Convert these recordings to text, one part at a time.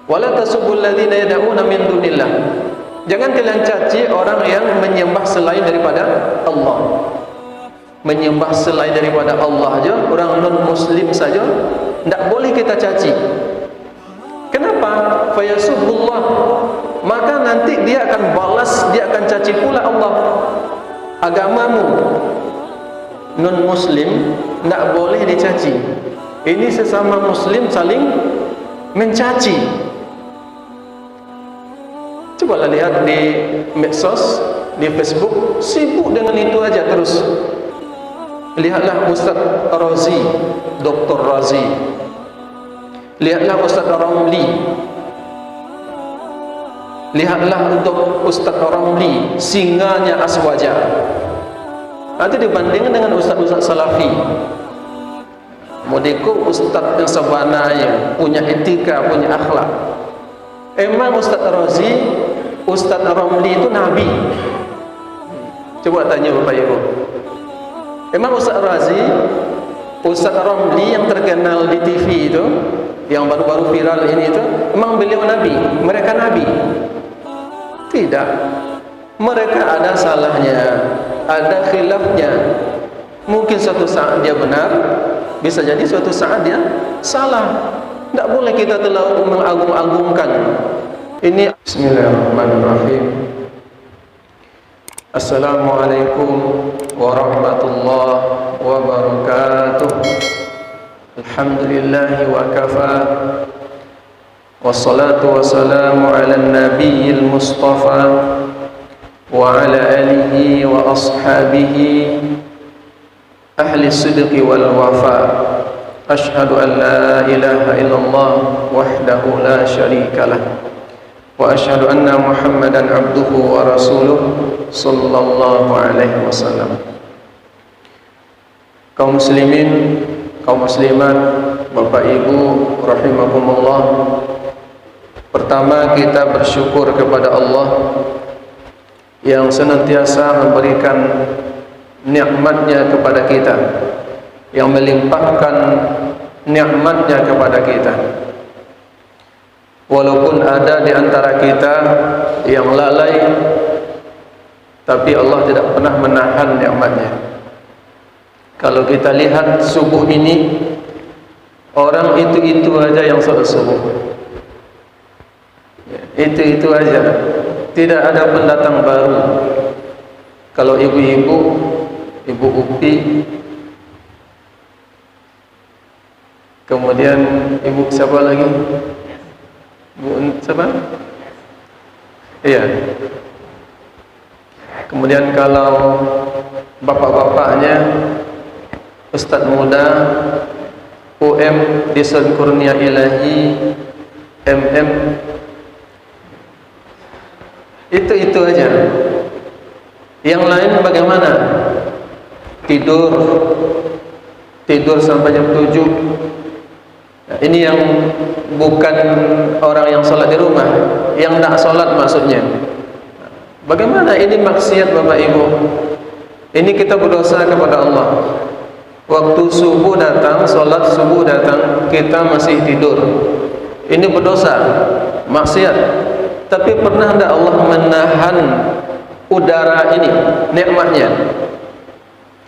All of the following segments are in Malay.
Wala tasubbul ladzina yad'una min dunillah. Jangan kalian caci orang yang menyembah selain daripada Allah. Menyembah selain daripada Allah aja, orang non-muslim saja tidak boleh kita caci. Kenapa? Fayasubbullah. Maka nanti dia akan balas, dia akan caci pula Allah. Agamamu non-muslim tidak boleh dicaci. Ini sesama muslim saling mencaci. Cobalah lihat di medsos, di Facebook, sibuk dengan itu aja terus. Lihatlah Ustaz Razi, Dr. Razi. Lihatlah Ustaz Ramli. Lihatlah untuk Ustaz Ramli, singanya Aswaja. Nanti dibandingkan dengan Ustaz-Ustaz Salafi. Modeko Ustaz yang sebenarnya punya etika, punya akhlak. Emang Ustaz Razi, Ustaz Ramli itu Nabi? Coba tanya Bapak Ibu. Emang Ustaz Razi, Ustaz Ramli yang terkenal di TV itu, yang baru-baru viral ini itu, emang beliau Nabi? Mereka Nabi? Tidak. Mereka ada salahnya, ada khilafnya. Mungkin suatu saat dia benar, bisa jadi suatu saat dia salah. Tidak boleh kita terlalu mengagung-agungkan. Ini Bismillahirrahmanirrahim. Assalamualaikum warahmatullahi wabarakatuh. Alhamdulillahi wa kafa. Wassalatu wassalamu ala nabiyil mustafa wa ala alihi wa ashabihi ahli sidqi wal wafa. Ashhadu an la ilaha illallah wahdahu la syarika lah, wa ashhadu anna Muhammadan abduhu wa rasuluh sallallahu alaihi wasallam. Kaum muslimin, kaum muslimat, Bapak Ibu rahimakumullah. Pertama, kita bersyukur kepada Allah yang senantiasa memberikan nikmatnya kepada kita, yang melimpahkan nikmatnya kepada kita. Walaupun ada di antara kita yang lalai, tapi Allah tidak pernah menahan nikmatnya. Kalau kita lihat subuh ini, orang itu aja yang sholat subuh, itu aja, tidak ada pendatang baru. Kalau ibu-ibu, Ibu Upi, kemudian ibu siapa lagi? Ibu siapa? Iya. Kemudian kalau bapak-bapaknya, Ustadz muda, UM Disun Kurnia Ilahi, MM, itu aja. Yang lain bagaimana? Tidur sampai jam 7. Ini yang bukan orang yang sholat di rumah, yang tidak sholat maksudnya. Bagaimana ini maksiat Bapak Ibu? Ini kita berdosa kepada Allah. Waktu subuh datang, sholat subuh datang, kita masih tidur. Ini berdosa, maksiat. Tapi pernah tidak Allah menahan udara ini, nikmatnya?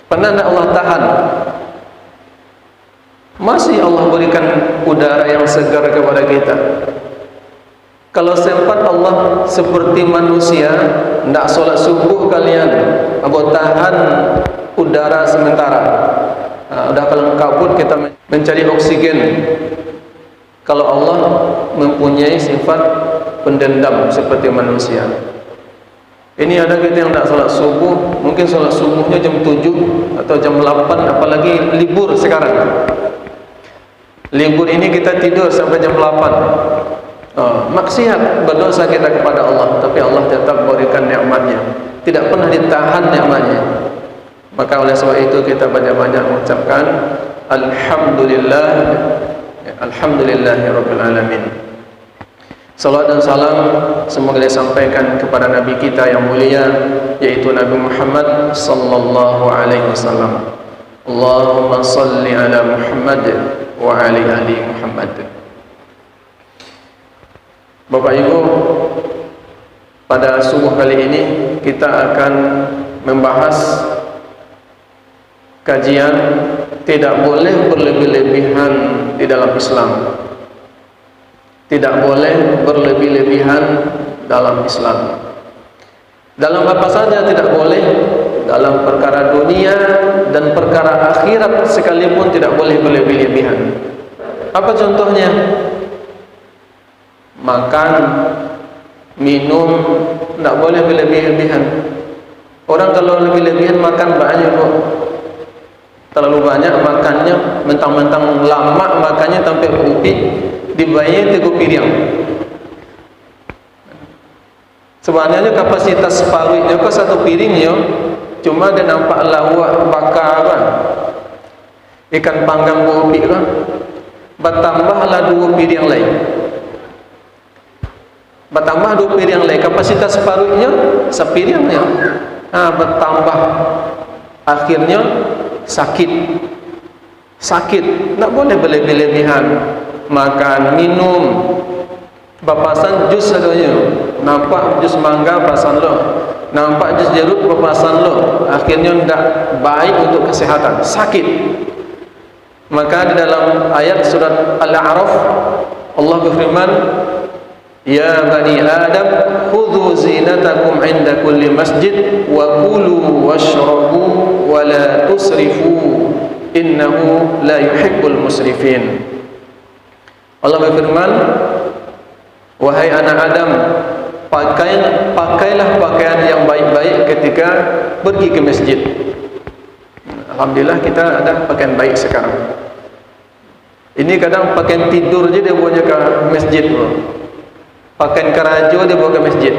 Pernah tidak Allah tahan? Masih Allah berikan udara yang segar kepada kita. Kalau sempat Allah seperti manusia, tidak sholat subuh kalian, tahan udara sementara. Udah kalau kabut kita mencari oksigen. Kalau Allah mempunyai sifat pendendam seperti manusia. Ini ada kita yang tidak sholat subuh, mungkin sholat subuhnya jam 7 atau jam 8, apalagi libur sekarang. Libur ini kita tidur sampai jam 8. Maksiat, berdosa kita kepada Allah, tapi Allah tetap berikan nikmatnya, tidak pernah ditahan nikmatnya. Maka oleh sebab itu kita banyak-banyak mengucapkan Alhamdulillah, Alhamdulillahirabbil alamin. Salawat dan salam semoga disampaikan kepada Nabi kita yang mulia, yaitu Nabi Muhammad sallallahu alaihi wasallam. Allahumma salli ala Muhammad wa ali Muhammad. Bapak Ibu, pada subuh kali ini kita akan membahas kajian tidak boleh berlebih-lebihan di dalam Islam. Tidak boleh berlebih-lebihan dalam Islam. Dalam apa saja tidak boleh, dalam perkara dunia dan perkara akhirat sekalipun tidak boleh berlebih-lebihan. Apa contohnya? Makan, minum, tidak boleh berlebih-lebihan. Orang kalau lebih-lebihan makan banyak kok. Terlalu banyak makannya, mentang-mentang lama makannya sampai upik, dibayar 3 piring. Sebenarnya kapasitas paruhnya kok 1 piring yo, cuma dia nampak lawak bakar apa? Ikan panggang upik kan. Bertambahlah 2 piring lain. Bertambah 2 piring lain, kapasitas paruhnya sepiring ya. Bertambah, akhirnya sakit, tak boleh berlebih-lebihan. Makan, minum, bapasan jus sadonya, nampak jus mangga pasan lo, nampak jus jeruk bapasan lo, akhirnya tidak baik untuk kesehatan, sakit. Maka di dalam ayat surat Al-A'raf Allah berfirman, ya bani Adam khudhu zinatakum inda kulli masjid wa kulu washrabu wa la tusrifu innahu la yuhibbul musrifin. Allah berfirman, wahai anak Adam, pakailah pakaian yang baik-baik ketika pergi ke masjid. Alhamdulillah kita ada pakaian baik sekarang. Ini kadang pakaian tidur je dia bawa ke masjid. Pakaian kerajo dia bawa ke masjid.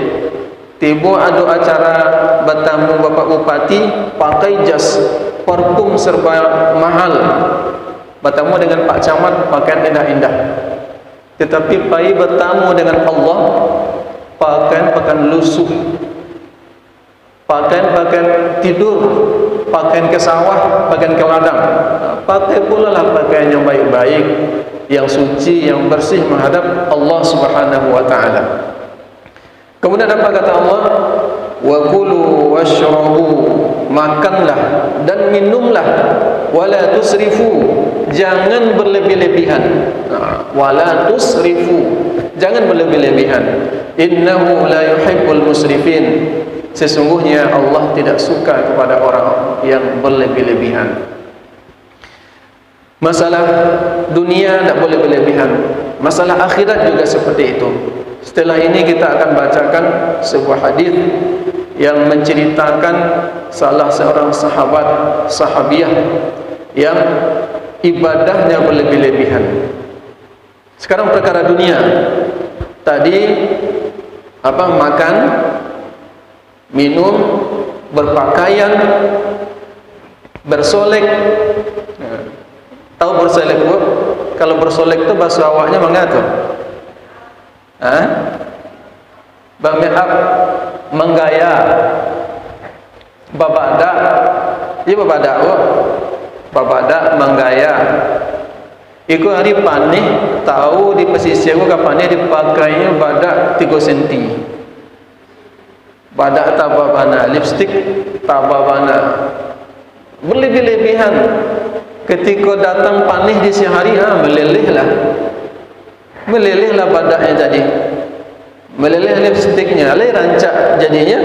Tiba ada acara bertamu Bapak Bupati, pakai jas, parfum serba mahal. Bertamu dengan Pak Camat, pakaian indah-indah. Tetapi pai bertamu dengan Allah, pakaian lusuh, pakaian tidur, pakaian ke sawah, pakaian ke ladang. Pakai pula lah pakaian yang baik-baik, yang suci, yang bersih menghadap Allah Subhanahu wa taala. Kemudian apa kata Allah? Wa kulu washrabu, makanlah dan minumlah, wala tusrifu, jangan berlebih-lebihan. Wala tusrifu, jangan berlebih-lebihan. Innahu la yuhibbul musrifin, sesungguhnya Allah tidak suka kepada orang yang berlebih-lebihan. Masalah dunia tak boleh berlebihan, masalah akhirat juga seperti itu. Setelah ini kita akan bacakan sebuah hadis yang menceritakan salah seorang sahabiah yang ibadahnya berlebih-lebihan. Sekarang perkara dunia. Tadi makan, minum, berpakaian, bersolek. Tahu bersolek bu? Kalau bersolek itu bahasa awaknya mengatu. Bermakeup, menggaya, babadak. Iya babadak bu. Babadak, menggaya. Iku hari panih, tahu di pesisir ku kapannya dipakainya badak 3 cm. Badak tababana, lipstick tababana. Berlebih-lebihan. Ketika datang panih di siang hari, melelehlah badaknya jadi, meleleh lipstiknya, rancak jadinya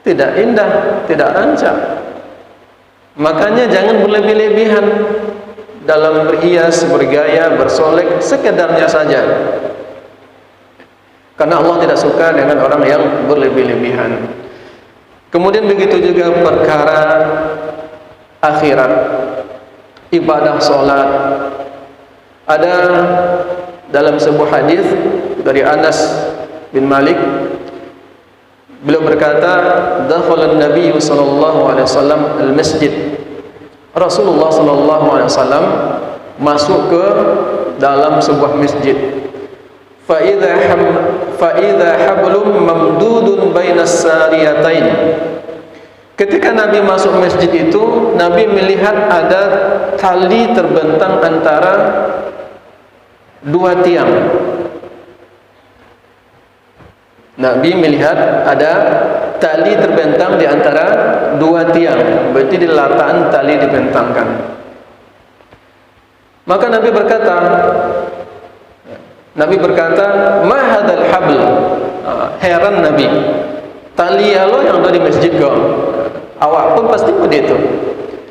tidak indah, tidak rancak. Makanya jangan berlebih-lebihan dalam berhias, bergaya, bersolek, sekedarnya saja. Karena Allah tidak suka dengan orang yang berlebih-lebihan. Kemudian begitu juga perkara akhirat, ibadah solat. Ada dalam sebuah hadis dari Anas bin Malik, beliau berkata, dakhala an-nabiy sallallahu alaihi wasallam al-masjid. Rasulullah sallallahu alaihi wasallam masuk ke dalam sebuah masjid. Fa idza hablum mamdudun bainas sariyatain. Ketika Nabi masuk masjid itu, Nabi melihat ada tali terbentang antara 2 tiang. Nabi melihat ada tali terbentang di antara dua tiang. Berarti di lataan tali dibentangkan. Maka Nabi berkata, "Ma hadzal habl?" Heran Nabi. Tali alo yang ada di masjid kau. Awak pun pasti begitu.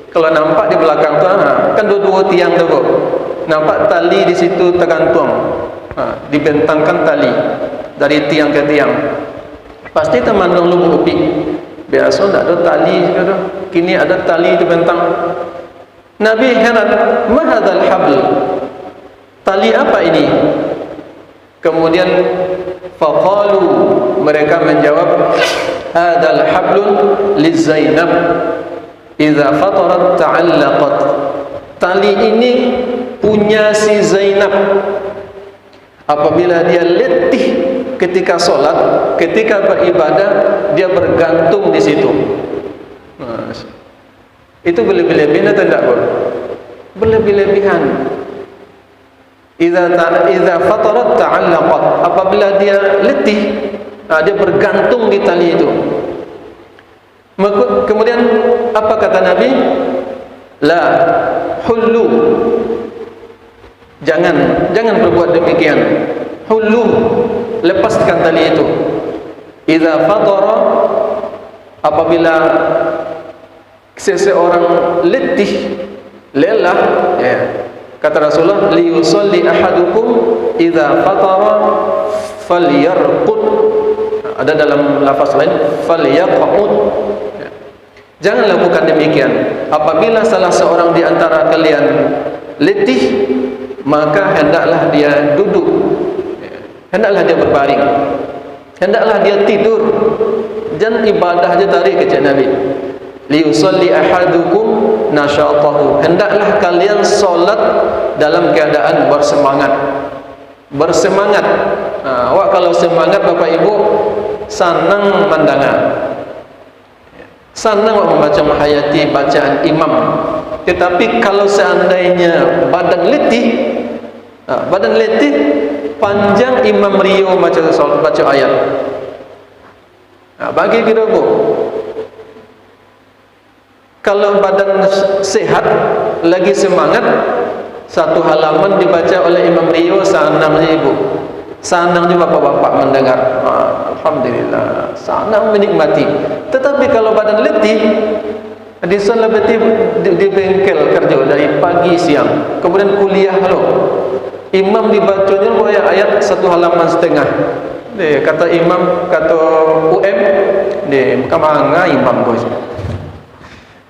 Kalau nampak di belakang tu, kan dua-dua tiang tu. Nampak tali di situ tergantung. Dibentangkan tali dari tiang ke tiang. Pasti temandang lu upi. Biasa tak ada tali juga. Kini ada tali dibentang. Nabi heran, "Ma hadzal habl?" Tali apa ini? Kemudian faqalu, mereka menjawab, "Hadzal hablun li Zainab, idza fatarat ta'allaqat." Tali ini punya si Zainab. Apabila dia letih ketika solat, ketika beribadah, dia bergantung di situ. Itu berlebih-lebihan atau tidak? Berlebih-lebihan. Idza fatarat ta'allaqat. Apabila dia letih, dia bergantung di tali itu. Kemudian apa kata Nabi? La hullu. Jangan berbuat demikian. Hullu, lepaskan tali itu. Idza fatara, apabila seseorang letih, lelah, ya. Kata Rasulullah, li yusalli ahadukum idza fatara falyarqud. Ada dalam lafaz lain, falyaqud. Jangan lakukan demikian. Apabila salah seorang di antara kalian letih, maka hendaklah dia duduk, hendaklah dia berbaring, hendaklah dia tidur. Jangan ibadah aja tarik kecil Nabi. Liyusalli ahadukum nasyatahu. Hendaklah kalian solat dalam keadaan bersemangat. Bersemangat. Awak kalau semangat Bapak Ibu, senang mandangan. Senang awak membaca menghayati bacaan imam. Tetapi kalau seandainya badan letih, panjang imam Rio baca ayat. Bagi kita bu, kalau badan sehat, lagi semangat, satu halaman dibaca oleh Imam Rio, senang ibu, senang juga bapak-bapak mendengar. Alhamdulillah, senang menikmati. Tetapi kalau badan letih, di sana letih di bengkel kerja dari pagi siang, kemudian kuliah lalu, imam dibacanya boleh ayat satu halaman setengah. Kata imam, kata UM, kamanga imam bos.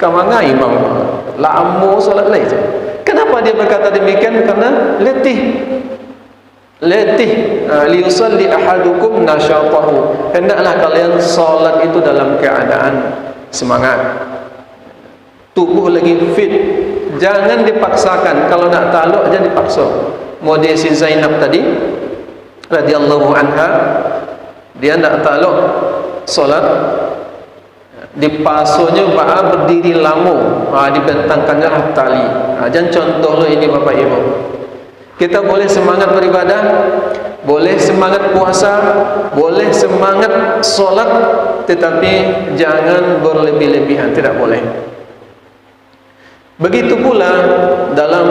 Kamanga imam lama solat lain. Kenapa dia berkata demikian? Karena letih. Liyusalli ahadukum nasyatahu. Hendaklah kalian solat itu dalam keadaan semangat. Tubuh lagi fit. Jangan dipaksakan. Kalau nak taluk jangan dipaksa. Model si Zainab tadi radhiyallahu anha, dia nak taluk solat, dipasuhnya berdiri lama, dibentangkannya tali. Jangan contoh ini Bapak Ibu. Kita boleh semangat beribadah, boleh semangat puasa, boleh semangat solat, tetapi jangan berlebih-lebihan, tidak boleh. Begitu pula dalam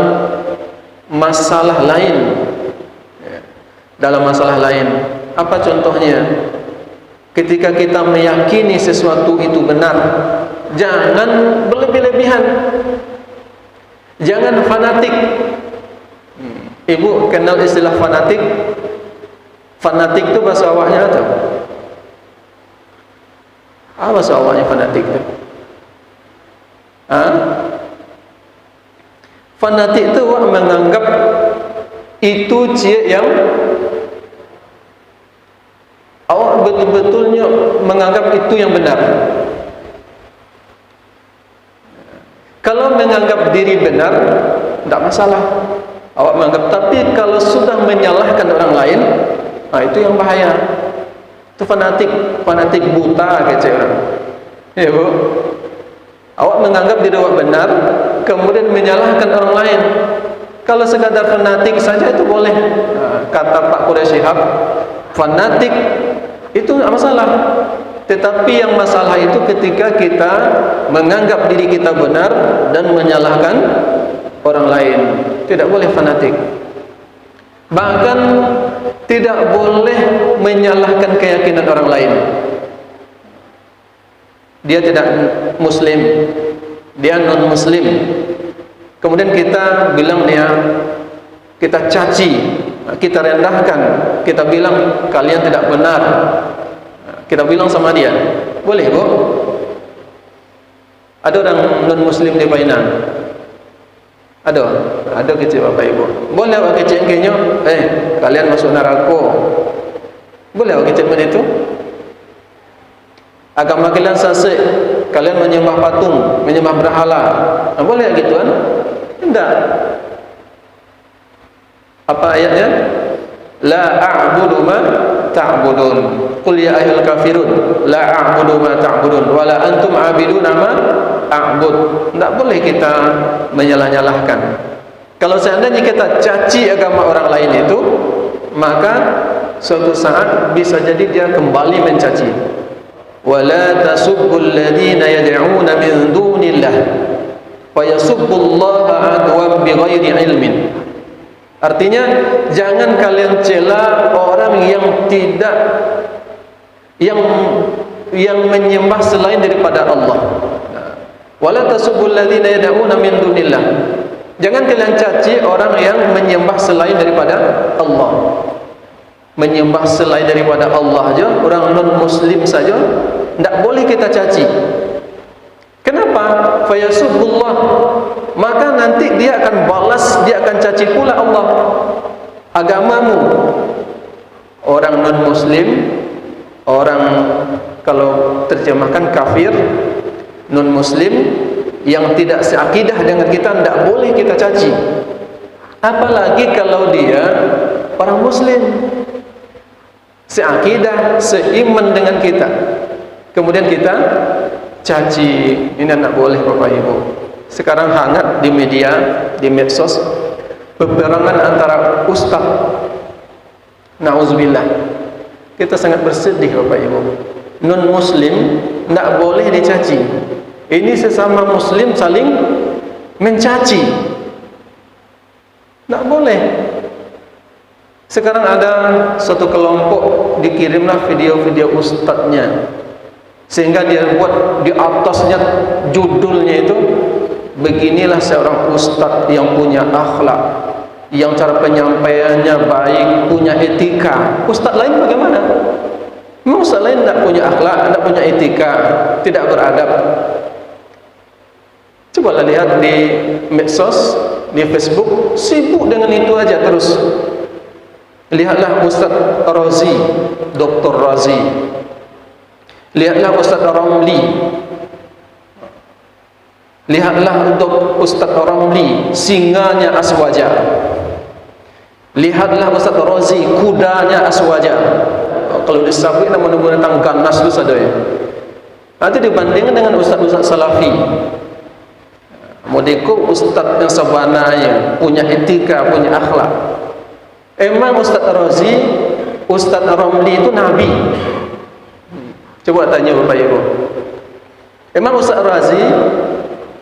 masalah lain. Dalam masalah lain, apa contohnya? Ketika kita meyakini sesuatu itu benar, jangan berlebih-lebihan, jangan fanatik. Ibu kenal istilah fanatik? Fanatik itu bahasa awaknya atau? Apa bahasa awaknya fanatik itu? Fanatik itu awak menganggap itu yang awak betul-betulnya menganggap itu yang benar. Kalau menganggap diri benar, tidak masalah. Awak menganggap, tapi kalau sudah menyalahkan orang lain, itu yang bahaya. Itu fanatik buta kecil orang. Ya bu, awak menganggap diri awak benar, kemudian menyalahkan orang lain. Kalau sekadar fanatik saja itu boleh. Kata Pak Quraish Shihab, fanatik itu tidak masalah. Tetapi yang masalah itu ketika kita menganggap diri kita benar dan menyalahkan orang lain. Tidak boleh fanatik. Bahkan tidak boleh menyalahkan keyakinan orang lain. Dia tidak muslim, dia non muslim, kemudian kita bilang dia, kita caci, kita rendahkan, kita bilang kalian tidak benar, kita bilang sama dia, boleh bu? Ada orang non muslim di Painan, ada kecil bapak ibu, boleh awak kecil kayaknya, kalian masuk neraka, boleh awak kecil begitu? Agama kalian sesat, kalian menyembah patung, menyembah berhala, boleh gitu kan? Tidak. Apa ayatnya? La a'budu ma ta'budun. Qul ya ayyuhal kafirun, la a'budu ma ta'budun, wala antum 'abiduna ma a'bud. Tidak boleh kita menyalah-nyalahkan. Kalau seandainya kita caci agama orang lain itu, maka suatu saat bisa jadi dia kembali mencaci. Wala tasubbul ladina yad'una min dunillah fa yasubbullaha adwan bighairi ilmin. Artinya jangan kalian cela orang yang menyembah selain daripada Allah. Wala tasubbul ladina yad'una min dunillah. Jangan kalian caci orang yang menyembah selain daripada Allah. Menyembah selain daripada Allah saja, orang non muslim saja tidak boleh kita caci. Kenapa? Fayasubbullah, maka nanti dia akan balas, dia akan caci pula Allah. Agamamu, orang non muslim, orang kalau terjemahkan kafir, non muslim yang tidak seakidah dengan kita, tidak boleh kita caci. Apalagi kalau dia orang muslim, seakidah, seiman dengan kita, kemudian kita caci, ini tidak boleh bapak ibu. Sekarang hangat di media, di medsos, peperangan antara ustaz, na'udzubillah. Kita sangat bersedih bapak ibu. Non muslim tidak boleh dicaci. Ini sesama muslim saling mencaci, tidak boleh. Sekarang ada suatu kelompok dikirimlah video-video ustadznya, sehingga dia buat di atasnya judulnya itu, beginilah seorang ustadz yang punya akhlak, yang cara penyampaiannya baik, punya etika. Ustadz lain bagaimana? Memang ustadz lain tidak punya akhlak, tidak punya etika, tidak beradab. Cobalah lihat di medsos, di Facebook, sibuk dengan itu aja terus. Lihatlah Ustaz Razi, Dr. Razi. Lihatlah Ustaz Ramli. Lihatlah untuk Ustaz Ramli, singanya Aswaja. Lihatlah Ustaz Razi, kudanya Aswaja. Kalau disabui nama-nama tentang ganas itu saja ya. Nanti dibandingkan dengan Ustaz-Ustaz Salafi. Modeko Ustaz yang sebenarnya punya etika, punya akhlak. Emang Ustaz Razi, Ustaz Ramli itu Nabi? Coba tanya bapak ibu. Emang Ustaz Razi,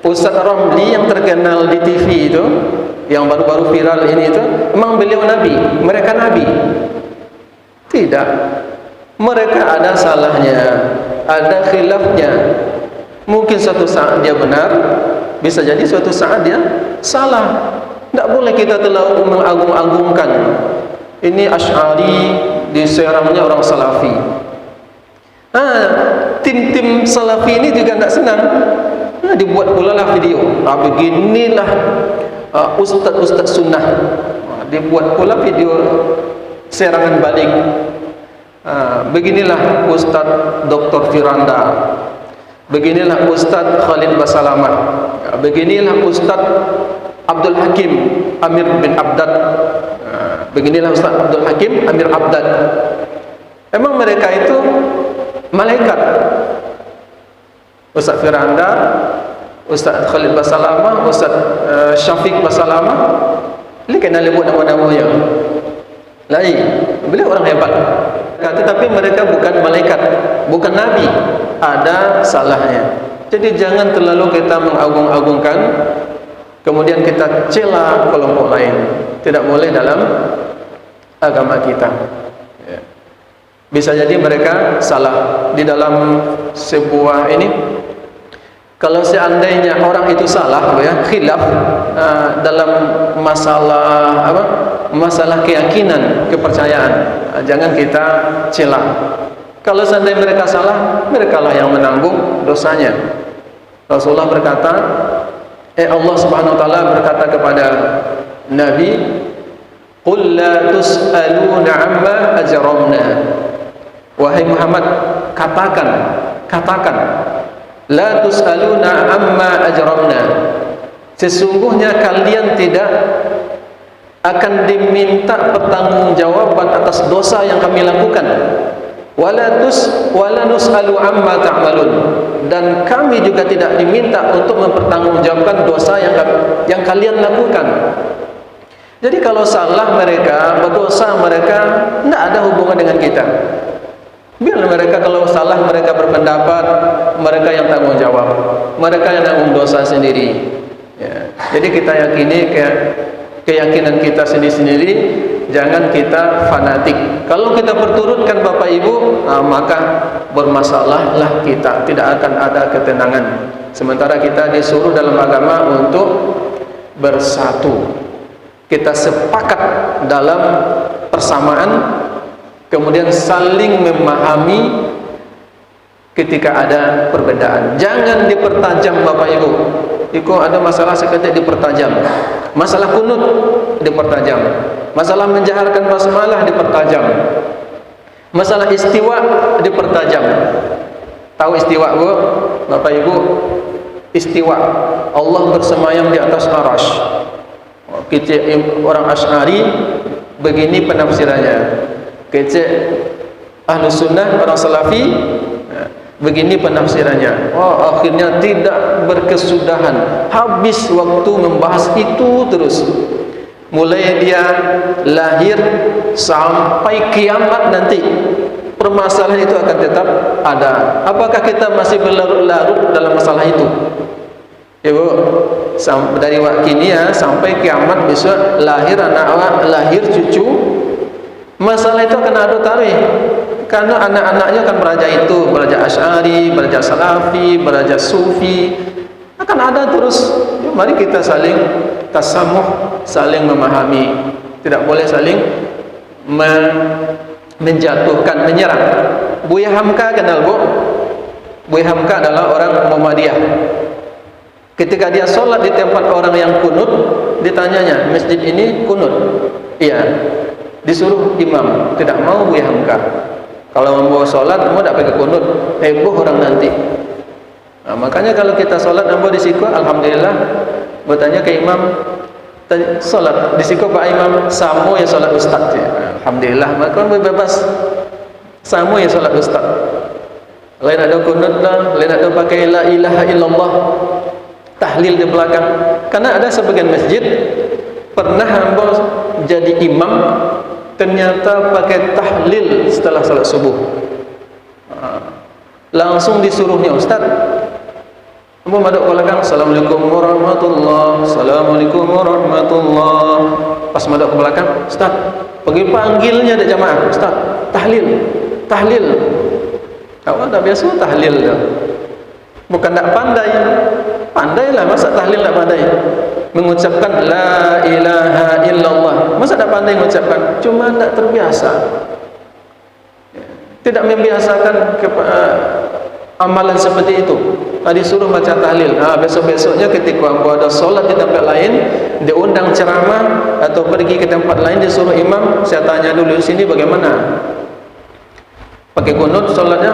Ustaz Ramli yang terkenal di TV itu, yang baru-baru viral ini itu, emang beliau Nabi? Mereka Nabi? Tidak. Mereka ada salahnya, ada khilafnya. Mungkin suatu saat dia benar, bisa jadi suatu saat dia salah. Tidak boleh kita terlalu mengagung-agungkan. Ini Asy'ari, diserangnya orang Salafi. Tim-tim Salafi ini juga tidak senang. Dibuat pula lah video. Beginilah ustaz-ustaz sunnah. Dibuat pula video serangan balik. Beginilah Ustaz Dr. Firanda. Beginilah Ustaz Khalid Basalamah. Beginilah Ustaz Abdul Hakim Amir bin Abdad. Beginilah Ustaz Abdul Hakim Amir Abdad. Emang mereka itu malaikat? Ustaz Firanda, Ustaz Khalid Basalamah, Ustaz Syafiq Basalamah, ini kena lebut nama-nama yang lain. Beliau orang hebat. Tetapi mereka bukan bukan Nabi, ada salahnya. Jadi jangan terlalu kita mengagung-agungkan, kemudian kita cela kelompok lain. Tidak boleh dalam agama kita. Bisa jadi mereka salah di dalam sebuah ini. Kalau seandainya orang itu salah, ya, khilaf dalam masalah apa? Masalah keyakinan, kepercayaan, jangan kita cela. Kalau seandainya mereka salah, merekalah yang menanggung dosanya. Rasulullah berkata, Allah Subhanahu wa taala berkata kepada Nabi, "Qul la tus'aluna 'amma ajramna." Wahai Muhammad, katakan, la tus'aluna 'amma ajramna. Sesungguhnya kalian tidak akan diminta pertanggungjawaban atas dosa yang kami lakukan. Wala nus'alu 'amma ta'malun. Dan kami juga tidak diminta untuk mempertanggungjawabkan dosa yang kalian lakukan. Jadi kalau salah mereka, berdosa mereka, tidak ada hubungan dengan kita. Biarlah mereka, kalau salah mereka berpendapat, mereka yang tanggung jawab, mereka yang tanggung dosa sendiri. Ya. Jadi kita yakini keyakinan kita sendiri-sendiri, jangan kita fanatik. Kalau kita perturutkan Bapak Ibu, maka bermasalahlah kita, tidak akan ada ketenangan. Sementara kita disuruh dalam agama untuk bersatu. Kita sepakat dalam persamaan, kemudian saling memahami ketika ada perbedaan. Jangan dipertajam Bapak Ibu. Ada masalah seketika dipertajam. Masalah kunut dipertajam. Masalah menjaharkan basmalah dipertajam. Masalah istiwa dipertajam. Tahu istiwa, Bu? Bapak Ibu, istiwa, Allah bersemayam di atas arasy. Kita orang Asy'ari begini penafsirannya. Kita ahlu sunnah, orang salafi, begini penafsirannya. Akhirnya tidak berkesudahan, habis waktu membahas itu terus. Mulai dia lahir sampai kiamat nanti, permasalahan itu akan tetap ada. Apakah kita masih berlarut-larut dalam masalah itu? Ya Bu, dari wakini ya sampai kiamat besok, lahir anak awak, lahir cucu, masalah itu akan ada tarikh. Karena anak-anaknya akan belajar itu, belajar Asy'ari, belajar Salafi, belajar Sufi, akan ada terus. Mari kita saling tasamuh, saling memahami. Tidak boleh saling menjatuhkan, menyerang. Buya Hamka kenal Bu? Buya Hamka adalah orang Muhammadiyah. Ketika dia sholat di tempat orang yang kunut, ditanyanya, masjid ini kunut? Iya. Disuruh imam, tidak mau Buya Hamka. Kalau mau sholat, mau tak pakai kunut, heboh orang nanti. Makanya kalau kita sholat, nampak di siku, alhamdulillah, bertanya ke imam, sholat di siku Pak Imam, samu ya sholat ustaz. Ya. Alhamdulillah, maka bebas, samu ya sholat ustaz. Lain ada kunut lah, lain ada pakai la ilaha illallah, tahlil di belakang. Karena ada sebagian masjid pernah hamba jadi imam, ternyata pakai tahlil setelah salat subuh. Langsung disuruhnya ustaz, hamba maduk ke belakang, assalamualaikum warahmatullah, assalamualaikum warahmatullah. Pas maduk ke belakang, ustaz, pergi panggilnya ada jamaah, ustaz, tahlil. Awak dah biasa tahlil dah. Bukan tak pandai. Pandailah, masa tahlil tak pandai? Mengucapkan la ilaha illallah, masa tak pandai mengucapkan? Cuma tak terbiasa. Tidak membiasakan amalan seperti itu. Disuruh baca tahlil. Besok-besoknya ketika ada solat di tempat lain, diundang ceramah atau pergi ke tempat lain, disuruh imam, saya tanya dulu di sini bagaimana? Pakai kunut solatnya,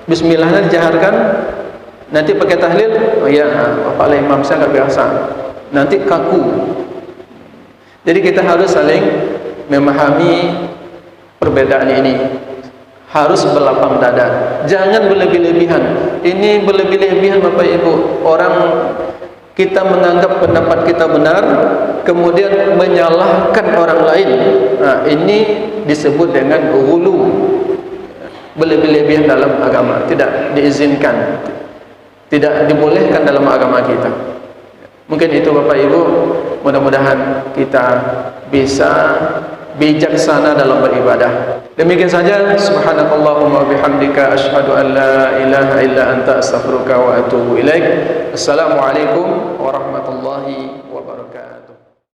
bismillahnya dijaharkan, nanti pakai tahlil, oh iya, Bapak imam saya tak biasa, nanti kaku. Jadi kita harus saling memahami perbedaan ini, harus berlapang dada, jangan berlebih-lebihan. Ini berlebih-lebihan Bapak Ibu. Orang kita menganggap pendapat kita benar, kemudian menyalahkan orang lain. Ini disebut dengan ghulu. berlebih-lebihan dalam agama, tidak diizinkan, tidak dibolehkan dalam agama kita. Mungkin itu Bapak Ibu, mudah-mudahan kita bisa bijaksana dalam beribadah. Demikian saja, subhanakallahumma bihamdika asyhadu an la ilaha illa anta astaghfiruka wa atubu ilaik. Assalamualaikum warahmatullahi